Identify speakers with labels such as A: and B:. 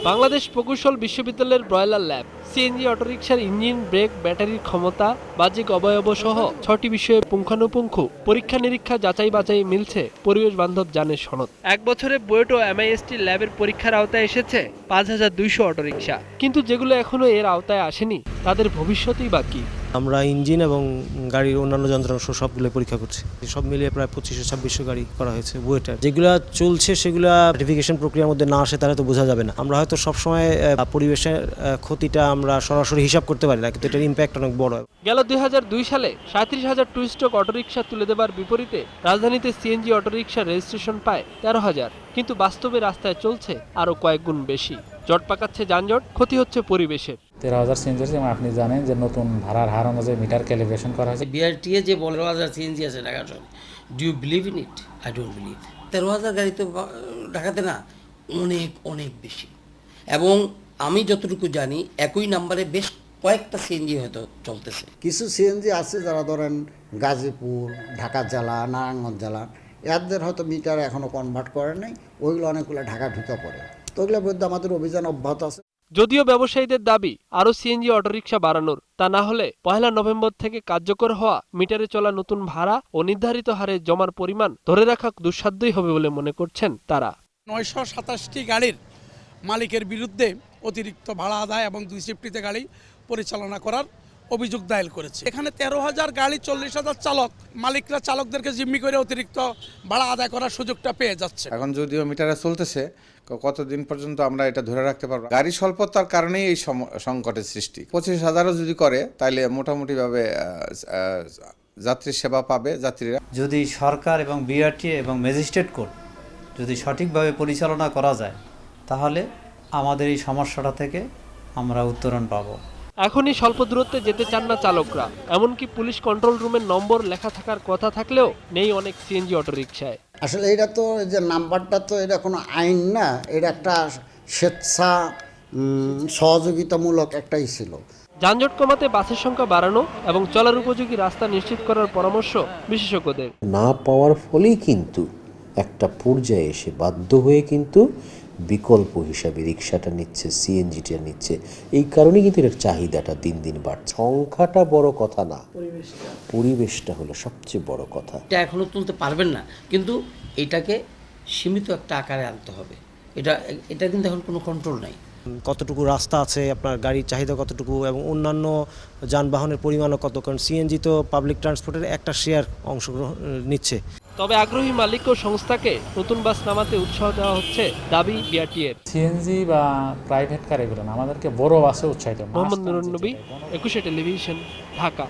A: বাংলাদেশ প্রকৌশল বিশ্ববিদ্যালয়ের boiler lab, CNG অটোরিকশার ইঞ্জিন, ব্রেক, ব্যাটারির ক্ষমতা, বাহ্যিক অবয়ব সহ ৬টি বিষয়ে পুঙ্খানুপুঙ্খ পরীক্ষা নিরীক্ষা যাচাই বাছাই মিলছে পরিবেশ বান্ধব যানের সনদ। ১ বছরে বুয়েট ও এমআইএসটি ল্যাবের পরীক্ষার আওতায় এসেছে ৫,২০০ অটোরিকশা। কিন্তু যেগুলো এখনো এর আওতায় আসেনি তাদের ভবিষ্যতেই বাকি।
B: আমরা ইঞ্জিন এবং গাড়ির অন্যান্য যন্ত্রাংশ সবগুলো পরীক্ষা করছি। সব মিলিয়ে প্রায় ২৫০০-২৬০০ গাড়ি করা হয়েছে বুয়েটের। যেগুলো চলছে সেগুলো সার্টিফিকেশন প্রক্রিয়ার মধ্যে না আসে তাহলে তো বোঝা যাবে না। আমরা হয়তো সবসময় পরিবেশের ক্ষতিটা আমরা সরাসরি হিসাব করতে পারি না, কিন্তু এটার ইম্প্যাক্ট অনেক বড়।
A: গেল ২০০২ সালে ৩৭,০০০ টু স্ট্রোক অটোরিকশা তুলে দেবার বিপরীতে রাজধানীতে সিএনজি অটোরিকশার রেজিস্ট্রেশন পায় ১৩,০০০, কিন্তু বাস্তবে রাস্তায় চলছে আরও কয়েক গুণ বেশি। জট পাকাচ্ছে যানজট, ক্ষতি হচ্ছে পরিবেশের।
C: ১৩,০০০ সিএনজি যেমন আপনি জানেন যে নতুন ভাড়ার হার অনুযায়ী মিটার ক্যালিব্রেশন করা হয়েছে।
D: বিআরটিএ যে ১৫,০০০ সিএনজি আছে ঢাকা শহরে, do you believe in it? I don't believe. ১৩,০০০ গাড়ি তো ঢাকাতে না, অনেক অনেক বেশি। এবং আমি যতটুকু জানি একই নাম্বারে বেশ কয়েকটা সিএনজি হয়তো চলতেছে।
E: কিছু সিএনজি আছে যারা ধরেন গাজীপুর, ঢাকা জেলা, নারায়ণগঞ্জ জেলা, এদের হয়তো মিটার এখনও কনভার্ট করে নাই, ওইগুলো অনেকগুলো ঢাকা ঢুকে পড়ে। তো ওগুলোর বিরুদ্ধে আমাদের অভিযান অব্যাহত আছে।
A: যদিও ব্যবসায়ীদের দাবি আরও সিএনজি অটোরিকশা বাড়ানোর, তা না হলে ১ নভেম্বর থেকে কার্যকর হওয়া মিটারে চলা নতুন ভাড়া ও নির্ধারিত হারে জমার পরিমাণ ধরে রাখা দুঃসাধ্যই হবে বলে মনে করছেন তারা।
F: ৯২৭টি গাড়ির মালিকের বিরুদ্ধে অতিরিক্ত ভাড়া আদায় এবং ২ শিফটিতে গাড়ি পরিচালনা করার অভিযোগ দায়ের করেছে। এখানে ১৩,০০০ গাড়ি, ৪০,০০০ চালক, মালিকরা চালকদেরকে জিম্মি করে অতিরিক্ত ভাড়া আদায় করার সুযোগটা পেয়ে যাচ্ছে।
G: এখন যদিও মিটারে চলতেছে, কতদিন পর্যন্ত আমরা এটা ধরে রাখতে পারবো? গাড়ি স্বল্পতার কারণেই এই সংকটের সৃষ্টি। ২৫,০০০ও যদি করে তাহলে মোটামুটিভাবে যাত্রী সেবা পাবে যাত্রীরা।
H: যদি সরকার এবং বিআরটিএ এবং ম্যাজিস্ট্রেট কোর্ট যদি সঠিকভাবে পরিচালনা করা যায়, তাহলে আমাদের এই সমস্যাটা থেকে আমরা উত্তরণ পাবো।
A: এখনই স্বল্প দূরত্বে যেতে চান না চালকরা, এমনকি পুলিশ কন্ট্রোল রুমের নম্বর লেখা থাকার কথা থাকলেও নেই অনেক সিএনজি অটোরিকশায়।
E: আসলে এটা তো যে নাম্বারটা তো এটা কোনো আইন না, এটা একটা স্বেচ্ছা সহযোগিতামূলক একটাই ছিল।
A: যানজট কমাতে বাসের সংখ্যা বাড়ানো এবং চলার উপযোগী রাস্তা নিশ্চিত করার পরামর্শ বিশেষজ্ঞদের।
I: না পাওয়ার ফলেই কিন্তু একটা পর্যায়ে এসে বাধ্য হয়ে কিন্তু বিকল্প হিসাবে রিক্সাটা নিচ্ছে, সিএনজিটা নিচ্ছে। এই কারণেই কিন্তু এর চাহিদাটা দিন দিন বাড়ছে। সংখ্যাটা বড় কথা না, পরিবেশটা হলো সবচেয়ে বড় কথা।
D: এটা এখনও তুলতে পারবেন না, কিন্তু এটাকে সীমিত একটা আকারে আনতে হবে। এটা কিন্তু এখন কোনো কন্ট্রোল নাই।
B: কতটুকু রাস্তা আছে, আপনার গাড়ির চাহিদা কতটুকু এবং অন্যান্য যানবাহনের পরিমাণও কত, কারণ সিএনজি তো পাবলিক ট্রান্সপোর্টের একটা শেয়ার অংশগ্রহণ নিচ্ছে।
A: তবে আগ্রহী মালিক ও সংস্থাকে নতুন বাস নামাতে উৎসাহ দেওয়া হচ্ছে দাবি বিআরটিএর।
C: সিএনজি বা প্রাইভেট কার এগুলো না, আমাদেরকে বড় বাসে উৎসাহিত।
A: মোহাম্মদ নুরুন নবী, ২১ টেলিভিশন, ঢাকা।